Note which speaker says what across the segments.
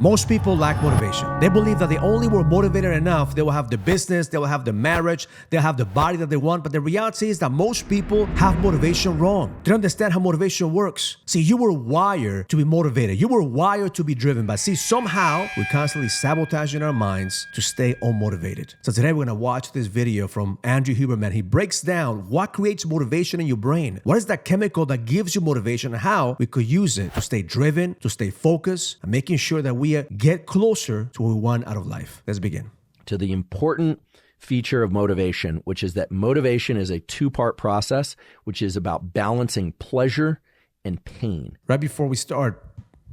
Speaker 1: Most people lack motivation. They believe that they only were motivated enough, they will have the business, they will have the marriage, they'll have the body that they want. But the reality is that most people have motivation wrong. They don't understand how motivation works. See, you were wired to be motivated. You were wired to be driven. But see, somehow we constantly sabotage in our minds to stay unmotivated. So today we're going to watch this video from Andrew Huberman. He breaks down what creates motivation in your brain. What is that chemical that gives you motivation and how we could use it to stay driven, to stay focused, and making sure that we get closer to what we want out of life. Let's begin.
Speaker 2: To the important feature of motivation, which is that motivation is a two-part process, which is about balancing pleasure and pain.
Speaker 1: Right before we start,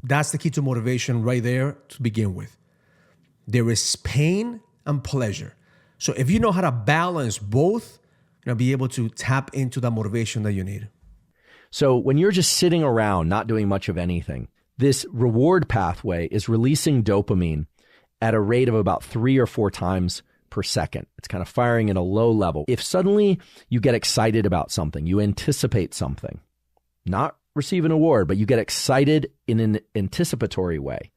Speaker 1: that's the key to motivation right there to begin with. There is pain and pleasure. So if you know how to balance both, you'll be able to tap into that motivation that you need.
Speaker 2: So when you're just sitting around, not doing much of anything, this reward pathway is releasing dopamine at a rate of about 3 or 4 times per second. It's kind of firing at a low level. If suddenly you get excited about something, you anticipate something, not receive an award, but you get excited in an anticipatory way,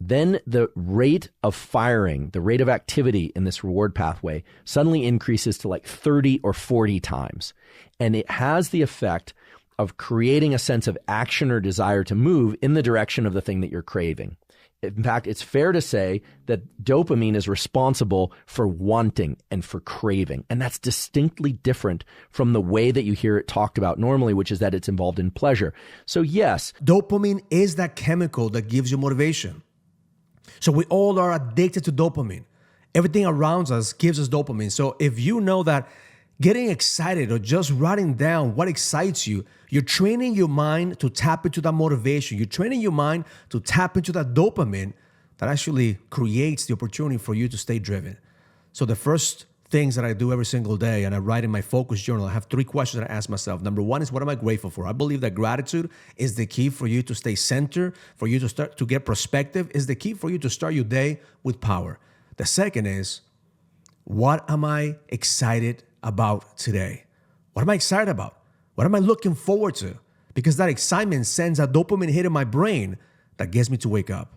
Speaker 2: then the rate of firing, the rate of activity in this reward pathway suddenly increases to like 30 or 40 times. And it has the effect of creating a sense of action or desire to move in the direction of the thing that you're craving. In fact, it's fair to say that dopamine is responsible for wanting and for craving. And that's distinctly different from the way that you hear it talked about normally, which is that it's involved in pleasure. So yes,
Speaker 1: dopamine is that chemical that gives you motivation. So we all are addicted to dopamine. Everything around us gives us dopamine. So if you know that getting excited or just writing down what excites you, you're training your mind to tap into that motivation. You're training your mind to tap into that dopamine that actually creates the opportunity for you to stay driven. So the first things that I do every single day, and I write in my focus journal, I have 3 questions that I ask myself. Number 1 is, what am I grateful for? I believe that gratitude is the key for you to stay centered, for you to start to get perspective, is the key for you to start your day with power. The second is, what am I excited about today? What am I excited about? What am I looking forward to? Because that excitement sends a dopamine hit in my brain that gets me to wake up.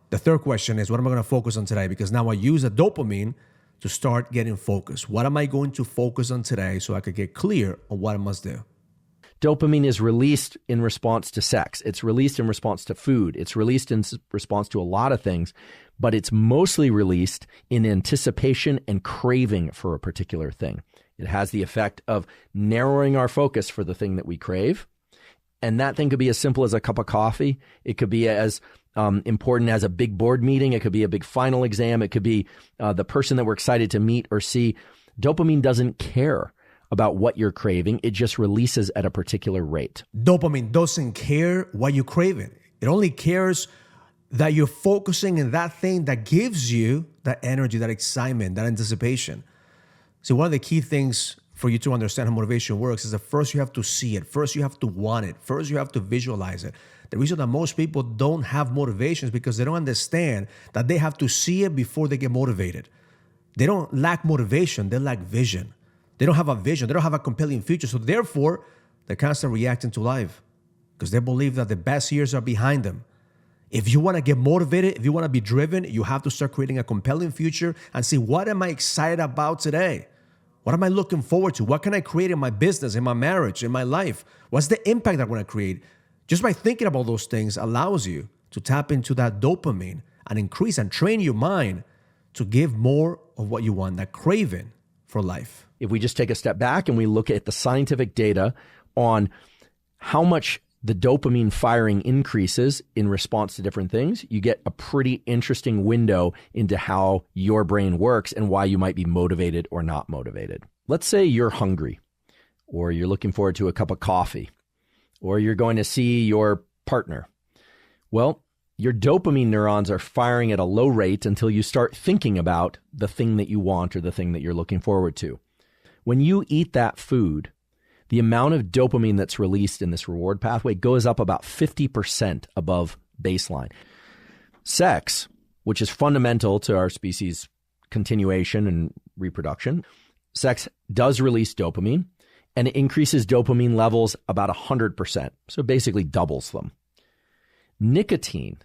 Speaker 1: The third question is, what am I going to focus on today? Because now I use a dopamine to start getting focused. What am I going to focus on today so I could get clear on what I must do?
Speaker 2: Dopamine is released in response to sex. It's released in response to food. It's released in response to a lot of things, but it's mostly released in anticipation and craving for a particular thing. It has the effect of narrowing our focus for the thing that we crave. And that thing could be as simple as a cup of coffee. It could be as important as a big board meeting. It could be a big final exam. It could be the person that we're excited to meet or see. Dopamine doesn't care about what you're craving. It just releases at a particular rate.
Speaker 1: Dopamine doesn't care what you're craving. It only cares that you're focusing on that thing that gives you that energy, that excitement, that anticipation. So one of the key things for you to understand how motivation works is that first you have to see it. First you have to want it. First you have to visualize it. The reason that most people don't have motivation is because they don't understand that they have to see it before they get motivated. They don't lack motivation, they lack vision. They don't have a vision, they don't have a compelling future. So therefore, they're constantly reacting to life because they believe that the best years are behind them. If you want to get motivated, if you want to be driven, you have to start creating a compelling future and see, what am I excited about today? What am I looking forward to? What can I create in my business, in my marriage, in my life? What's the impact I'm going to create? Just by thinking about those things allows you to tap into that dopamine and increase and train your mind to give more of what you want, that craving for life.
Speaker 2: If we just take a step back and we look at the scientific data on how much the dopamine firing increases in response to different things, you get a pretty interesting window into how your brain works and why you might be motivated or not motivated. Let's say you're hungry, or you're looking forward to a cup of coffee, or you're going to see your partner. Well, your dopamine neurons are firing at a low rate until you start thinking about the thing that you want or the thing that you're looking forward to. When you eat that food, the amount of dopamine that's released in this reward pathway goes up about 50% above baseline. Sex, which is fundamental to our species' continuation and reproduction, sex does release dopamine, and it increases dopamine levels about 100%, so basically doubles them. Nicotine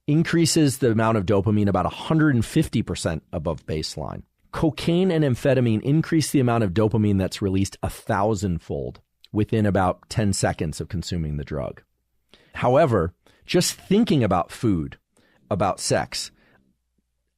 Speaker 2: increases the amount of dopamine about 150% above baseline. Cocaine and amphetamine increase the amount of dopamine that's released 1,000-fold within about 10 seconds of consuming the drug. However, just thinking about food, about sex,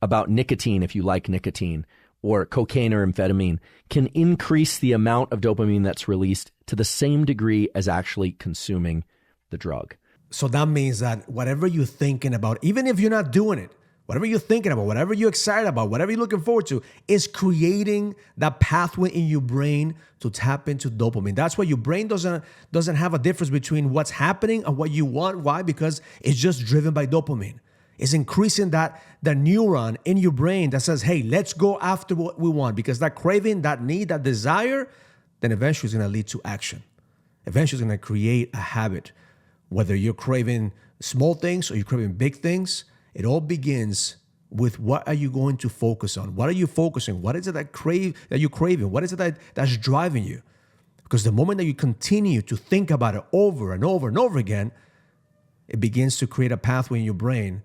Speaker 2: about nicotine, if you like nicotine, or cocaine or amphetamine, can increase the amount of dopamine that's released to the same degree as actually consuming the drug.
Speaker 1: So that means that whatever you're thinking about, even if you're not doing it, whatever you're thinking about, whatever you're excited about, whatever you're looking forward to, is creating that pathway in your brain to tap into dopamine. That's why your brain doesn't have a difference between what's happening and what you want. Why? Because it's just driven by dopamine. It's increasing the neuron in your brain that says, hey, let's go after what we want, because that craving, that need, that desire, then eventually is going to lead to action. Eventually it's going to create a habit. Whether you're craving small things or you're craving big things, it all begins with what are you going to focus on? What are you focusing? What is it that you're craving? What is it that's driving you? Because the moment that you continue to think about it over and over and over again, it begins to create a pathway in your brain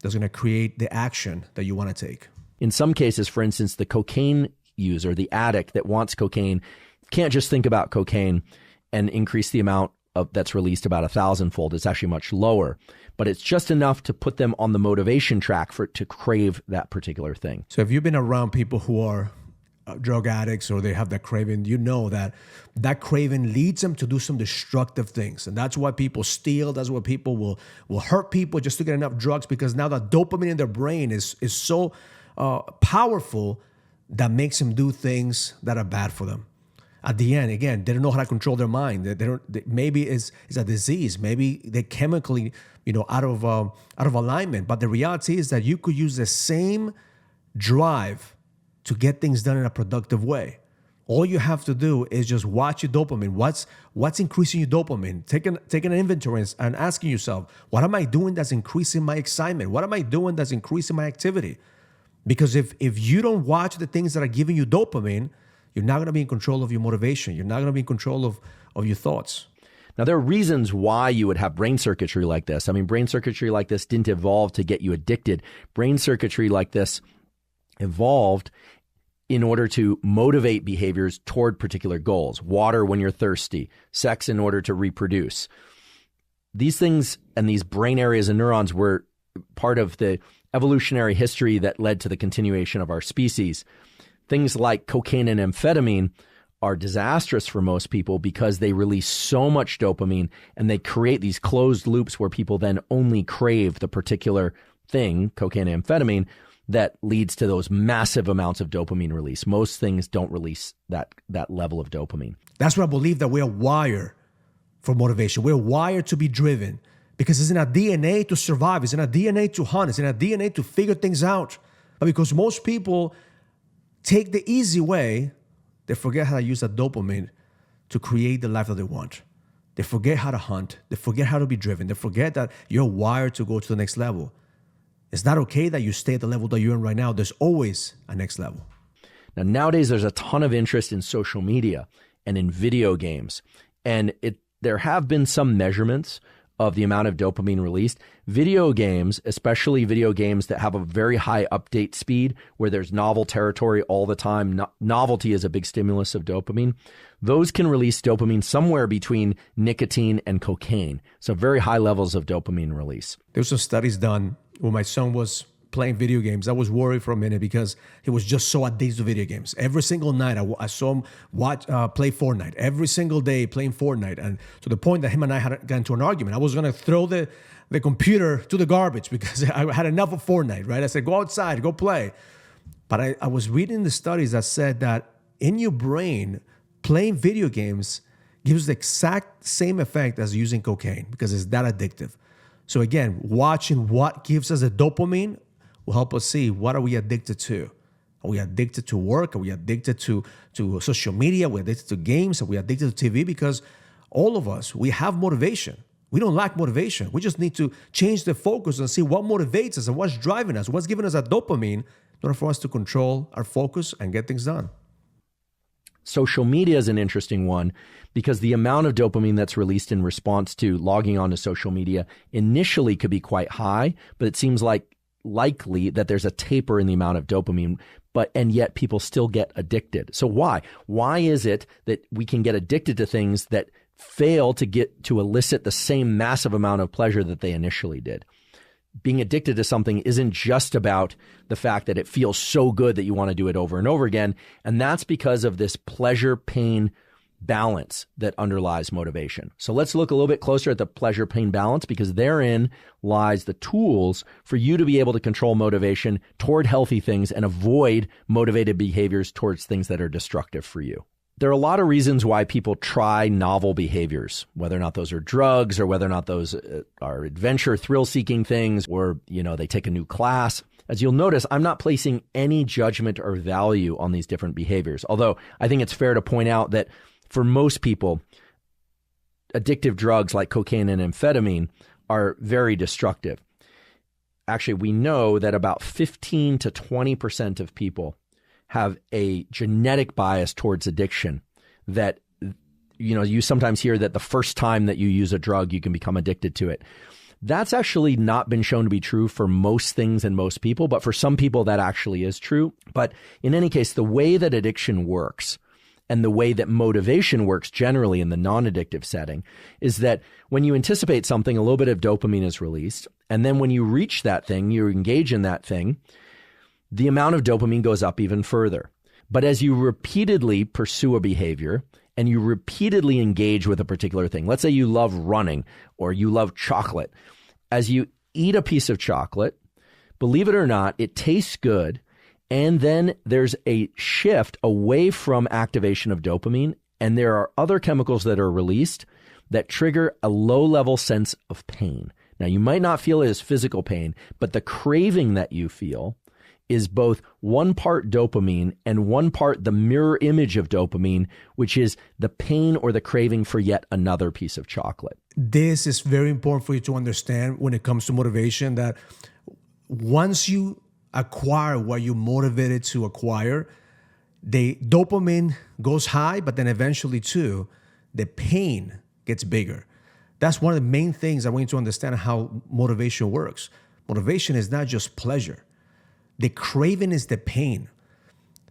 Speaker 1: that's going to create the action that you want to take.
Speaker 2: In some cases, for instance, the cocaine user, the addict that wants cocaine, can't just think about cocaine and increase the amount that's released about 1,000-fold. It's actually much lower, but it's just enough to put them on the motivation track to crave that particular thing.
Speaker 1: So if you've been around people who are drug addicts or they have that craving, you know that craving leads them to do some destructive things. And that's why people steal. That's why people will hurt people just to get enough drugs, because now the dopamine in their brain is so powerful that makes them do things that are bad for them. At the end, again, they don't know how to control their mind. Maybe it's a disease. Maybe they're chemically, out of alignment. But the reality is that you could use the same drive to get things done in a productive way. All you have to do is just watch your dopamine. What's increasing your dopamine? Taking an inventory and asking yourself, what am I doing that's increasing my excitement? What am I doing that's increasing my activity? Because if you don't watch the things that are giving you dopamine, you're not going to be in control of your motivation. You're not going to be in control of your thoughts.
Speaker 2: Now, there are reasons why you would have brain circuitry like this. I mean, brain circuitry like this didn't evolve to get you addicted. Brain circuitry like this evolved in order to motivate behaviors toward particular goals. Water when you're thirsty, sex in order to reproduce. These things and these brain areas and neurons were part of the evolutionary history that led to the continuation of our species. Things like cocaine and amphetamine are disastrous for most people because they release so much dopamine and they create these closed loops where people then only crave the particular thing, cocaine and amphetamine, that leads to those massive amounts of dopamine release. Most things don't release that level of dopamine.
Speaker 1: That's why I believe that we are wired for motivation. We're wired to be driven because it's in our DNA to survive. It's in our DNA to hunt. It's in our DNA to figure things out. But because most people take the easy way, they forget how to use that dopamine to create the life that they want. They forget how to hunt. They forget how to be driven. They forget that you're wired to go to the next level. It's not okay that you stay at the level that you're in right now. There's always a next level.
Speaker 2: Now, nowadays, there's a ton of interest in social media and in video games. And there have been some measurements of the amount of dopamine released. Video games, especially video games that have a very high update speed, where there's novel territory all the time, novelty is a big stimulus of dopamine. Those can release dopamine somewhere between nicotine and cocaine. So very high levels of dopamine release.
Speaker 1: There were some studies done when my son was playing video games. I was worried for a minute because he was just so addicted to video games. Every single night I saw him play Fortnite. Every single day playing Fortnite. And to the point that him and I had got into an argument. I was going to throw the computer to the garbage because I had enough of Fortnite, right? I said, go outside, go play. But I was reading the studies that said that in your brain, playing video games gives the exact same effect as using cocaine because it's that addictive. So again, watching what gives us the dopamine will help us see what are we addicted to. Are we addicted to work? Are we addicted to social media? Are we addicted to games? Are we addicted to TV? Because all of us, we have motivation. We don't lack motivation. We just need to change the focus and see what motivates us and what's driving us, what's giving us that dopamine in order for us to control our focus and get things done.
Speaker 2: Social media is an interesting one because the amount of dopamine that's released in response to logging on to social media initially could be quite high, but it seems likely that there's a taper in the amount of dopamine, and yet people still get addicted. So why? Why is it that we can get addicted to things that fail to elicit the same massive amount of pleasure that they initially did? Being addicted to something isn't just about the fact that it feels so good that you want to do it over and over again. And that's because of this pleasure-pain balance that underlies motivation. So let's look a little bit closer at the pleasure-pain balance, because therein lies the tools for you to be able to control motivation toward healthy things and avoid motivated behaviors towards things that are destructive for you. There are a lot of reasons why people try novel behaviors, whether or not those are drugs or whether or not those are adventure, thrill-seeking things, or, they take a new class. As you'll notice, I'm not placing any judgment or value on these different behaviors, although I think it's fair to point out that for most people, addictive drugs like cocaine and amphetamine are very destructive. Actually, we know that about 15 to 20% of people have a genetic bias towards addiction, that, you sometimes hear that the first time that you use a drug, you can become addicted to it. That's actually not been shown to be true for most things and most people, but for some people that actually is true. But in any case, the way that addiction works and the way that motivation works generally in the non-addictive setting is that when you anticipate something, a little bit of dopamine is released. And then when you reach that thing, you engage in that thing, the amount of dopamine goes up even further. But as you repeatedly pursue a behavior and you repeatedly engage with a particular thing, let's say you love running or you love chocolate, as you eat a piece of chocolate, believe it or not, it tastes good. And then there's a shift away from activation of dopamine. And there are other chemicals that are released that trigger a low-level sense of pain. Now, you might not feel it as physical pain, but the craving that you feel is both one part dopamine and one part the mirror image of dopamine, which is the pain or the craving for yet another piece of chocolate.
Speaker 1: This is very important for you to understand when it comes to motivation, that once you acquire what you're motivated to acquire, the dopamine goes high, but then eventually too, the pain gets bigger. That's one of the main things I want you to understand how motivation works. Motivation is not just pleasure. The craving is the pain.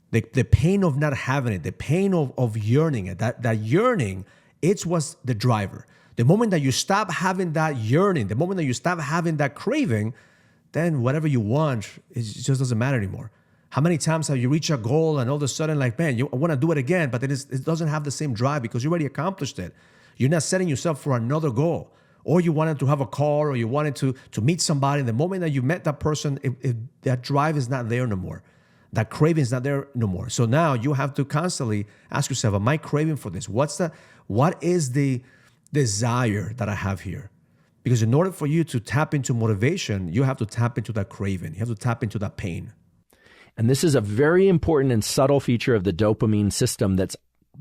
Speaker 1: The pain of not having it, the pain of yearning it. That yearning, it's what's the driver. The moment that you stop having that yearning, the moment that you stop having that craving, then whatever you want, it just doesn't matter anymore. How many times have you reached a goal and all of a sudden, man, you want to do it again, but then it doesn't have the same drive because you already accomplished it. You're not setting yourself for another goal. Or you wanted to have a car, or you wanted to meet somebody. And the moment that you met that person, that drive is not there no more. That craving is not there no more. So now you have to constantly ask yourself, am I craving for this? What is the desire that I have here? Because in order for you to tap into motivation, you have to tap into that craving. You have to tap into that pain.
Speaker 2: And this is a very important and subtle feature of the dopamine system that's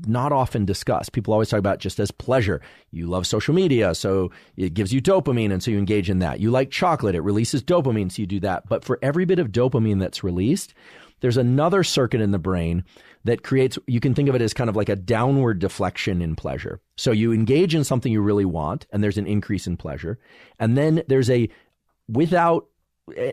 Speaker 2: not often discussed. People always talk about just as pleasure. You love social media, so it gives you dopamine, and so you engage in that. You like chocolate, it releases dopamine, so you do that. But for every bit of dopamine that's released, there's another circuit in the brain that creates, you can think of it as kind of like a downward deflection in pleasure. So you engage in something you really want, and there's an increase in pleasure. And then there's without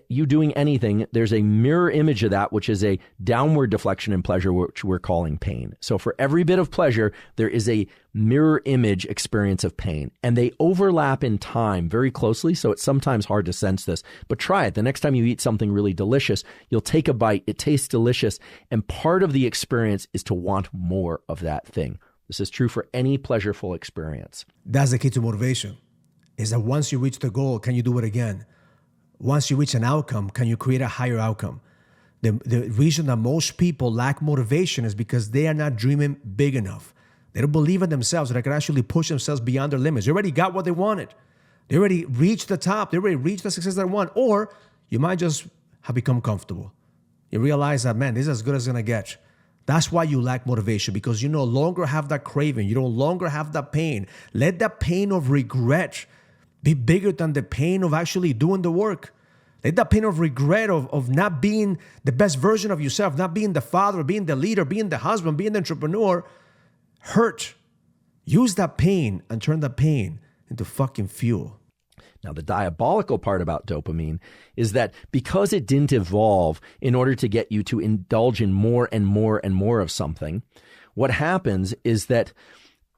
Speaker 2: you doing anything, there's a mirror image of that, which is a downward deflection in pleasure, which we're calling pain. So for every bit of pleasure, there is a mirror image experience of pain, and they overlap in time very closely. So it's sometimes hard to sense this, but try it. The next time you eat something really delicious, you'll take a bite, it tastes delicious, and part of the experience is to want more of that thing. This is true for any pleasureful experience.
Speaker 1: That's the key to motivation, is that once you reach the goal, can you do it again? Once you reach an outcome, can you create a higher outcome? The reason that most people lack motivation is because they are not dreaming big enough. They don't believe in themselves that they can actually push themselves beyond their limits. They already got what they wanted. They already reached the top. They already reached the success they want. Or you might just have become comfortable. You realize that, man, this is as good as it's going to get. That's why you lack motivation, because you no longer have that craving. You no longer have that pain. Let that pain of regret be bigger than the pain of actually doing the work. Let that pain of regret of not being the best version of yourself, not being the father, being the leader, being the husband, being the entrepreneur, hurt. Use that pain and turn that pain into fucking fuel.
Speaker 2: Now, the diabolical part about dopamine is that because it didn't evolve in order to get you to indulge in more and more and more of something, what happens is that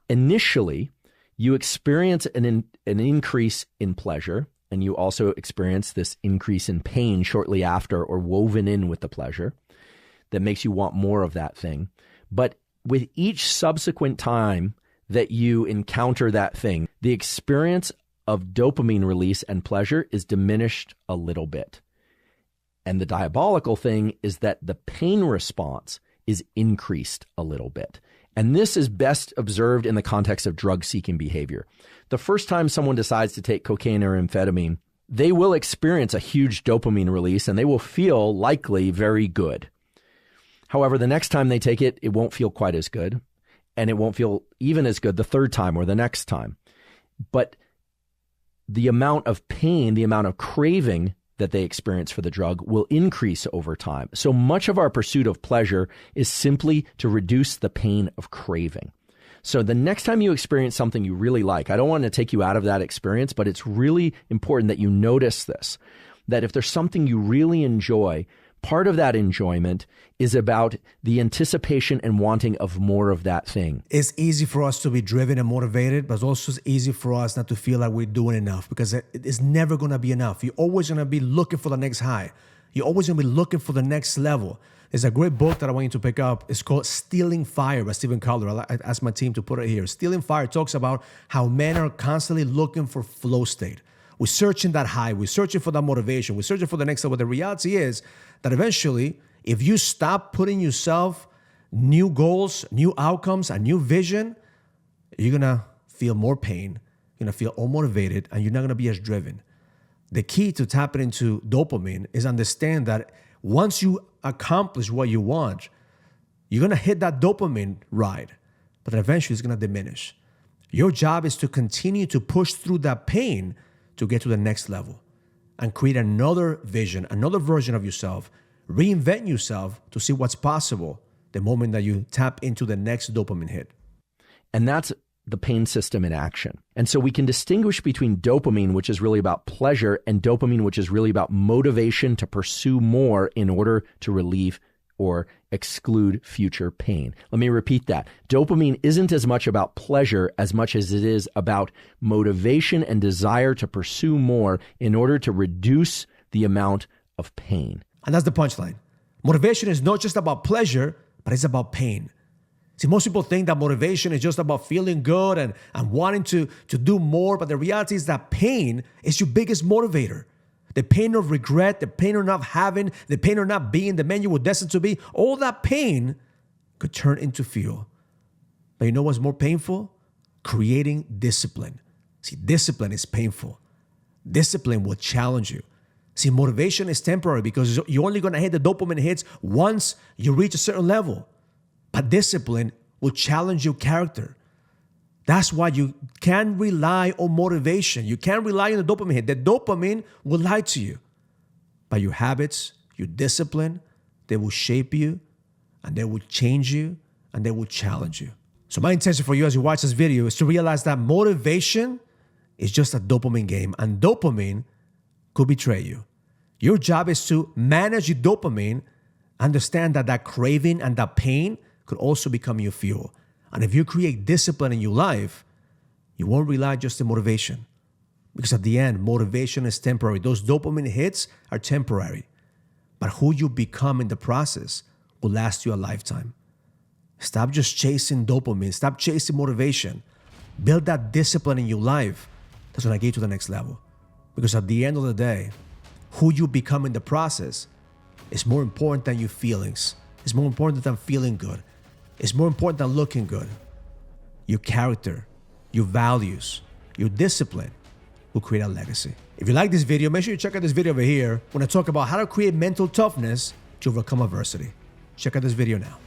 Speaker 2: initially you experience an increase in pleasure, and you also experience this increase in pain shortly after or woven in with the pleasure that makes you want more of that thing. But with each subsequent time that you encounter that thing, the experience of dopamine release and pleasure is diminished a little bit. And the diabolical thing is that the pain response is increased a little bit. And this is best observed in the context of drug-seeking behavior. The first time someone decides to take cocaine or amphetamine, they will experience a huge dopamine release and they will feel likely very good. However, the next time they take it, it won't feel quite as good. And it won't feel even as good the third time or the next time. But the amount of pain, the amount of craving that they experience for the drug will increase over time. So much of our pursuit of pleasure is simply to reduce the pain of craving. So the next time you experience something you really like, I don't want to take you out of that experience, but it's really important that you notice this, that if there's something you really enjoy, part of that enjoyment is about the anticipation and wanting of more of that thing.
Speaker 1: It's easy for us to be driven and motivated, but it's also easy for us not to feel like we're doing enough because it's never going to be enough. You're always going to be looking for the next high. You're always going to be looking for the next level. There's a great book that I want you to pick up. It's called Stealing Fire by Stephen Cutler. I asked my team to put it here. Stealing Fire talks about how men are constantly looking for flow state. We're searching that high. We're searching for that motivation. We're searching for the next level. The reality is that eventually, if you stop putting yourself new goals, new outcomes, a new vision, you're going to feel more pain. You're going to feel unmotivated, and you're not going to be as driven. The key to tapping into dopamine is understand that once you accomplish what you want, you're going to hit that dopamine ride, but then eventually it's going to diminish. Your job is to continue to push through that pain to get to the next level and create another vision, another version of yourself, reinvent yourself to see what's possible the moment that you tap into the next dopamine hit.
Speaker 2: And that's the pain system in action. And so we can distinguish between dopamine, which is really about pleasure, and dopamine, which is really about motivation to pursue more in order to relieve or exclude future pain. Let me repeat that. Dopamine isn't as much about pleasure as much as it is about motivation and desire to pursue more in order to reduce the amount of pain.
Speaker 1: And that's the punchline. Motivation is not just about pleasure, but it's about pain. See, most people think that motivation is just about feeling good and wanting to do more, but the reality is that pain is your biggest motivator. The pain of regret, the pain of not having, the pain of not being the man you were destined to be, all that pain could turn into fuel. But you know what's more painful? Creating discipline. See, discipline is painful. Discipline will challenge you. See, motivation is temporary because you're only going to hit the dopamine hits once you reach a certain level. But discipline will challenge your character. That's why you can't rely on motivation. You can't rely on the dopamine hit. The dopamine will lie to you. But your habits, your discipline, they will shape you, and they will change you, and they will challenge you. So my intention for you as you watch this video is to realize that motivation is just a dopamine game, and dopamine could betray you. Your job is to manage your dopamine, understand that that craving and that pain could also become your fuel. And if you create discipline in your life, you won't rely just on motivation. Because at the end, motivation is temporary. Those dopamine hits are temporary. But who you become in the process will last you a lifetime. Stop just chasing dopamine. Stop chasing motivation. Build that discipline in your life. That's going to get you to the next level. Because at the end of the day, who you become in the process is more important than your feelings. It's more important than feeling good. It's more important than looking good. Your character, your values, your discipline will create a legacy. If you like this video, make sure you check out this video over here when I talk about how to create mental toughness to overcome adversity. Check out this video now.